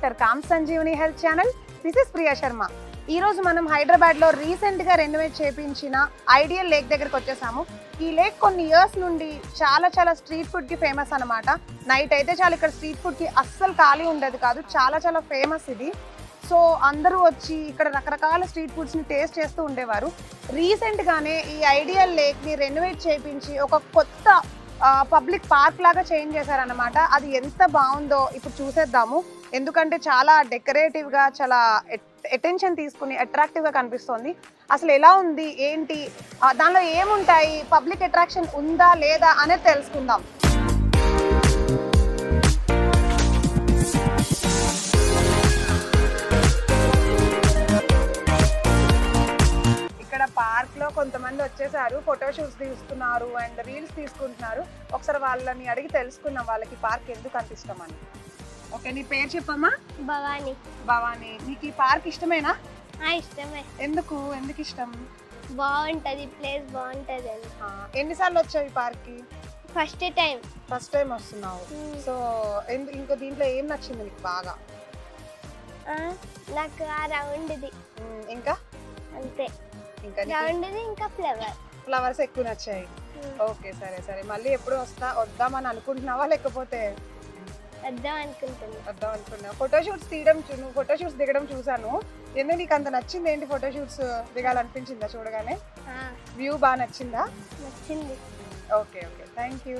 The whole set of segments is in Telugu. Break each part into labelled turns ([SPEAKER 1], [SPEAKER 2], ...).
[SPEAKER 1] Doctor com Sanjeevani health channel. This is Priya Sharma. ఈ రోజు మనం హైదరాబాద్ లో రీసెంట్ గా రెనోవేట్ చేయించిన ఐడియల్ లేక్ దగ్గరికి వచ్చేసాము. ఈ లేక్ కొన్ని ఇయర్స్ నుండి చాలా స్ట్రీట్ ఫుడ్ కి ఫేమస్ అన్నమాట. నైట్ అయితే చాలా ఇక్కడ స్ట్రీట్ ఫుడ్ కి అస్సలు ఖాళీ ఉండేది కాదు, చాలా ఫేమస్ ఇది. సో అందరూ వచ్చి ఇక్కడ రకరకాల స్ట్రీట్ ఫుడ్స్ ని టేస్ట్ చేస్తూ ఉండేవారు. రీసెంట్ గానే ఈ ఐడియల్ లేక్ ని రెనోవేట్ చేయించి ఒక కొత్త పబ్లిక్ పార్క్ లాగా చేంజ్ చేశారన్నమాట. అది ఎంత బాగుందో ఇప్పుడు చూసేద్దాము. ఎందుకంటే చాలా డెకరేటివ్ గా, చాలా అటెన్షన్ తీసుకుని అట్రాక్టివ్ గా కనిపిస్తోంది. అసలు ఎలా ఉంది ఏంటి, దానిలో ఏముంటాయి, పబ్లిక్ అట్రాక్షన్ ఉందా లేదా అనేది తెలుసుకుందాం. ఇక్కడ పార్క్ లో కొంతమంది వచ్చేసారు, ఫోటోషూట్స్ తీసుకున్నారు అండ్ రీల్స్ తీసుకుంటున్నారు. ఒకసారి వాళ్ళని అడిగి తెలుసుకున్నాం వాళ్ళకి పార్క్ ఎందుకు అంత ఇష్టం అని. ఓకే, నీ పేరు చెప్పమ్మా.
[SPEAKER 2] భవాని.
[SPEAKER 1] భవాని, నీకు ఈ పార్క్ ఇష్టమేనా?
[SPEAKER 2] ఇష్టమే.
[SPEAKER 1] ఎందుకు ఇష్టం?
[SPEAKER 2] బాగుంటది, ప్లేస్ బాగుంటది అని.
[SPEAKER 1] ఎన్నిసార్లు వచ్చావు ఈ పార్క్ కి?
[SPEAKER 2] ఫస్ట్ టైం
[SPEAKER 1] వస్తున్నావు. సో ఇంకో దీంట్లో ఏం నచ్చింది నీకు బాగా?
[SPEAKER 2] నాకు ఆ రౌండ్ది
[SPEAKER 1] ఇంకా
[SPEAKER 2] అంతే.
[SPEAKER 1] ఇంకా
[SPEAKER 2] రౌండ్ది ఇంకా
[SPEAKER 1] ఫ్లవర్స్ ఎక్కువ నచ్చాయి. ఓకే, సరే మళ్ళీ ఎప్పుడు వద్దామని అనుకుంటున్నావా లేకపోతే?
[SPEAKER 2] వద్దాం అనుకుంటున్నా.
[SPEAKER 1] ఫోటోషూట్స్ దిగడం చూసాను. ఎందుకు నీకు అంత నచ్చింది? ఏంటి ఫోటోషూట్స్ దిగాలనిపించిందా చూడగానే? వ్యూ బాగా నచ్చిందా?
[SPEAKER 2] నచ్చింది.
[SPEAKER 1] Okay, thank you.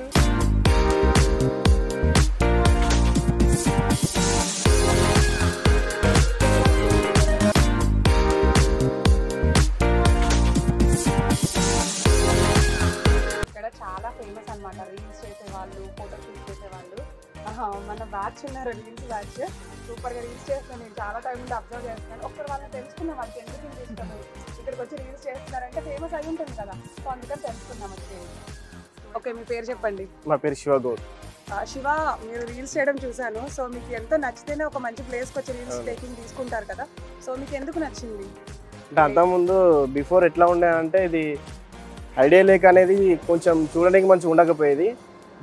[SPEAKER 1] ఇక్కడ చాలా ఫేమస్ అన్నమాట. రీల్స్ చేసేవాళ్ళు, ఫోటోషూట్ చేసేవాళ్ళు. మన బ్యాచ్ ఉన్నారు, రీల్స్ బ్యాచ్. సూపర్ గా రీల్స్ చేస్తాను. నేను చాలా టైం నుండి అబ్జర్వ్ చేస్తున్నాను. ఒకసారి వాళ్ళని తెలుసుకున్నాం, వాళ్ళకి ఎందుకు ఇష్టం, ఇక్కడికి వచ్చి రీల్స్ చేస్తున్నారంటే ఫేమస్ అయి ఉంటుంది కదా, సో అందుకని తెలుసుకున్నాం వచ్చి. ఓకే, మీ పేరు చెప్పండి.
[SPEAKER 3] నా పేరు శివ గౌడ్.
[SPEAKER 1] శివ, మీరు రీల్స్ చేయడం చూసాను. సో మీకు ఎంతో నచ్చితేనే ఒక మంచి ప్లేస్కి వచ్చి రీల్స్ టేకింగ్ తీసుకుంటారు కదా, సో మీకు ఎందుకు నచ్చింది?
[SPEAKER 3] అంటే అంతకుముందు బిఫోర్ ఎట్లా ఉండే అంటే ఇది ఐడియల్ లేక్ అనేది కొంచెం చూడడానికి మంచిగా ఉండకపోయేది.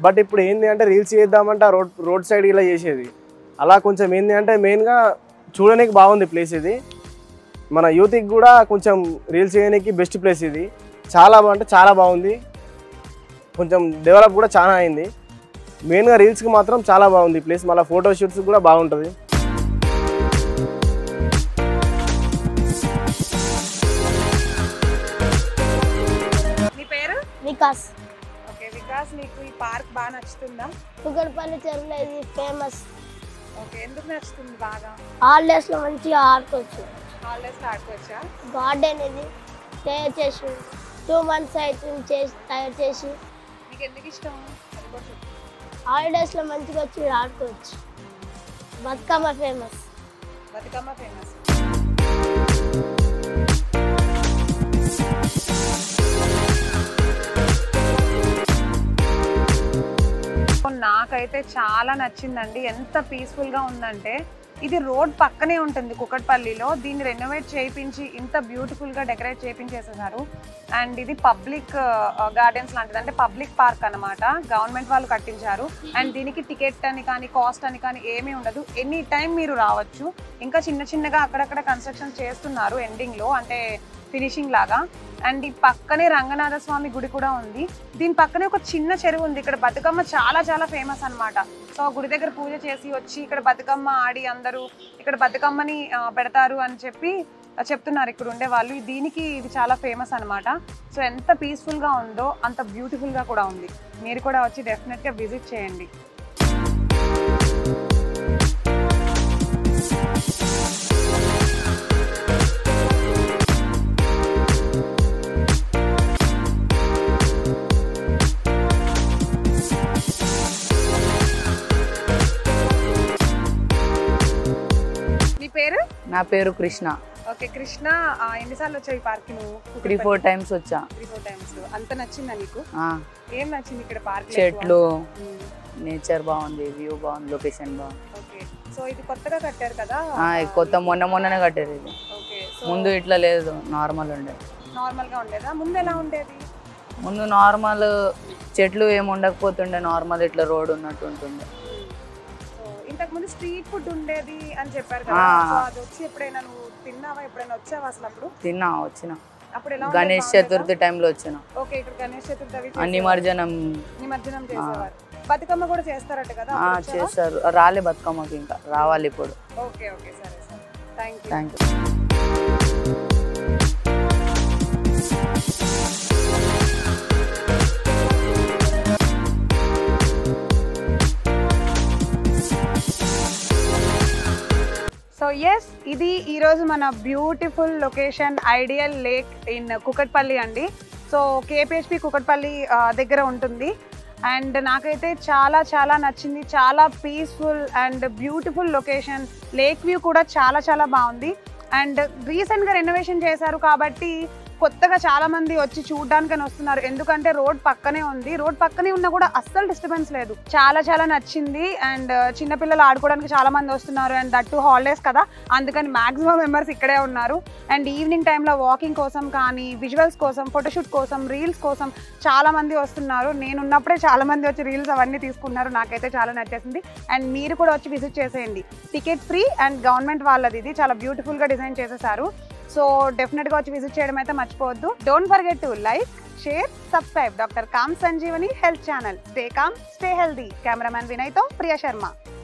[SPEAKER 3] బట్ ఇప్పుడు ఏంది అంటే రీల్స్ చేద్దామంటే ఆ రోడ్ సైడ్ ఇలా చేసేది. అలా కొంచెం ఏంది అంటే మెయిన్గా చూడడానికి బాగుంది ప్లేస్ ఇది. మన యూత్కి కూడా కొంచెం రీల్స్ చేయడానికి బెస్ట్ ప్లేస్ ఇది. చాలా బాగుంది. కొంచెం డెవలప్ కూడా చాలా అయింది. మెయిన్గా రీల్స్కి మాత్రం చాలా బాగుంది ప్లేస్. మళ్ళీ ఫోటో షూట్స్ కూడా బాగుంటుంది.
[SPEAKER 2] వికాస్.
[SPEAKER 1] ఓకే వికాస్, నీకు ఈ పార్క్ బాగా నచ్చుతుందా?
[SPEAKER 2] కుకట్పల్లి చెరువులో ఇది ఫేమస్.
[SPEAKER 1] ఓకే, ఎందుకు నచ్చుతుంది బాగా?
[SPEAKER 2] హాలిడేస్ లో మంచిగా ఆడుకోవచ్చు.
[SPEAKER 1] హాలిడేస్ లో ఆడుకోవచ్చా?
[SPEAKER 2] గార్డెన్ ఇది తయారు చేసి 2 months అవుతుంది తయారు చేసి.
[SPEAKER 1] నీకు ఎందుకు ఇష్టం?
[SPEAKER 2] హాలిడేస్ లో మంచిగా వచ్చి ఆడుకోవచ్చు. బతుకమ్మ ఫేమస్. నాకైతే చాలా నచ్చిందండి. ఎంత పీస్ఫుల్ గా ఉందంటే, ఇది రోడ్ పక్కనే ఉంటుంది కుకట్పల్లిలో. దీన్ని రెనోవేట్ చేయించి ఇంత బ్యూటిఫుల్ గా డెకరేట్ చేయించేసేసారు. అండ్ ఇది పబ్లిక్ గార్డెన్స్ లాంటిది, అంటే పబ్లిక్ పార్క్ అన్నమాట. గవర్నమెంట్ వాళ్ళు కట్టించారు. అండ్ దీనికి టికెట్ అని కానీ కాస్ట్ అని కానీ ఏమీ ఉండదు. ఎనీ టైం మీరు రావచ్చు. ఇంకా చిన్నగా అక్కడక్కడ కన్స్ట్రక్షన్ చేస్తున్నారు ఎండింగ్ లో, అంటే ఫినిషింగ్ లాగా. అండ్ ఈ పక్కనే రంగనాథ స్వామి గుడి కూడా ఉంది. దీని పక్కనే ఒక చిన్న చెరువు ఉంది. ఇక్కడ బతుకమ్మ చాలా ఫేమస్ అన్నమాట. సో గుడి దగ్గర పూజ చేసి వచ్చి ఇక్కడ బతుకమ్మ ఆడి అందరూ ఇక్కడ బతుకమ్మని పెడతారు అని చెప్తున్నారు ఇక్కడ ఉండే వాళ్ళు. దీనికి ఇది చాలా ఫేమస్ అన్నమాట. సో ఎంత పీస్ఫుల్ గా ఉందో అంత బ్యూటిఫుల్ గా కూడా ఉంది. మీరు కూడా వచ్చి డెఫినెట్ గా విజిట్ చేయండి.
[SPEAKER 4] నా పేరు కృష్ణ.
[SPEAKER 1] ఓకే కృష్ణ, ఎన్నిసార్లు వచ్చావు ఈ పార్క్?
[SPEAKER 4] 3-4 times వచ్చా.
[SPEAKER 1] 3-4 times. అంత నచ్చిందా నీకు? ఏం నచ్చింది ఇక్కడ పార్క్?
[SPEAKER 4] చెట్లు, నేచర్ బాగుంది, వ్యూ బాగుంది, లొకేషన్ బాగుంది.
[SPEAKER 1] ఓకే, సో ఇది కొత్తగా కట్టారు కదా?
[SPEAKER 4] మొన్ననే కట్టారు ఇది.
[SPEAKER 1] ఓకే,
[SPEAKER 4] ముందు ఇట్లా లేదు, నార్మల్ ఉండేది.
[SPEAKER 1] నార్మల్ గా ఉండేదా? ముందు ఎలా ఉండేది?
[SPEAKER 4] ముందు నార్మల్ చెట్లు ఏమి ఉండకపోతుండే, నార్మల్ ఇట్లా రోడ్ ఉన్నట్టు ఉంటుండే.
[SPEAKER 1] ఇంతకు ముందు
[SPEAKER 2] స్ట్రీట్ ఫుడ్ ఉండేది అని చెప్పారు కదా,
[SPEAKER 4] ఆ.
[SPEAKER 2] సో అది వచ్చి ఎప్పుడైనా నువ్వు తిన్నావా, ఎప్పుడైనా వచ్చావా అసలు అప్పుడు?
[SPEAKER 4] తిన్నా, వచ్చిన
[SPEAKER 2] అప్పుడు ఎలా
[SPEAKER 4] గణేష్ చతుర్థి టైంలో వచ్చిన.
[SPEAKER 2] ఓకే, ఇక్కడ గణేష్ చతుర్థి అవి
[SPEAKER 4] నిమజ్జనం
[SPEAKER 2] నిమజ్జనం చేసేవారు. బతుకమ్మ కూడా చేస్తారట కదా, అప్పుడు వచ్చావా?
[SPEAKER 4] చేస్తారు. రాలే బతుకమ్మకి, ఇంకా రావాలి ఇప్పుడు.
[SPEAKER 2] ఓకే ఓకే, సరే సరే, thank you.
[SPEAKER 4] Thank you.
[SPEAKER 2] So yes, ఇది ఈరోజు మన beautiful location ideal lake in Kukatpally అండి. సో కేపిహెచ్పి కుకట్పల్లి దగ్గర ఉంటుంది. అండ్ నాకైతే చాలా చాలా నచ్చింది. చాలా peaceful and beautiful location. Lake view కూడా చాలా చాలా బాగుంది. అండ్ రీసెంట్గా రెనోవేషన్ చేశారు కాబట్టి కొత్తగా చాలా మంది వచ్చి చూడడానికని వస్తున్నారు. ఎందుకంటే రోడ్ పక్కనే ఉంది, రోడ్ పక్కనే ఉన్నా కూడా అస్సలు డిస్టర్బెన్స్ లేదు. చాలా చాలా నచ్చింది. అండ్ చిన్నపిల్లలు ఆడుకోవడానికి చాలా మంది వస్తున్నారు. అండ్ దట్ టు హాలిడేస్ కదా, అందుకని మాక్సిమం మెంబర్స్ ఇక్కడే ఉన్నారు. అండ్ ఈవినింగ్ టైంలో వాకింగ్ కోసం కానీ, విజువల్స్ కోసం, ఫోటోషూట్ కోసం, రీల్స్ కోసం చాలా మంది వస్తున్నారు. నేను ఉన్నప్పుడే చాలా మంది వచ్చి రీల్స్ అవన్నీ తీసుకున్నారు. నాకైతే చాలా నచ్చేసింది. అండ్ మీరు కూడా వచ్చి విజిట్ చేసేయండి. టికెట్ ఫ్రీ అండ్ గవర్నమెంట్ వాళ్ళది. ఇది చాలా బ్యూటిఫుల్గా డిజైన్ చేసేసారు. సో డెఫినెట్గా వచ్చి విజిట్ చేయడం అయితే మర్చిపోవద్దు. Don't forget to like, share, subscribe doctor com Sanjeevani health channel. Stay calm, stay healthy. Cameraman వినయ్తో ప్రియా శర్మ.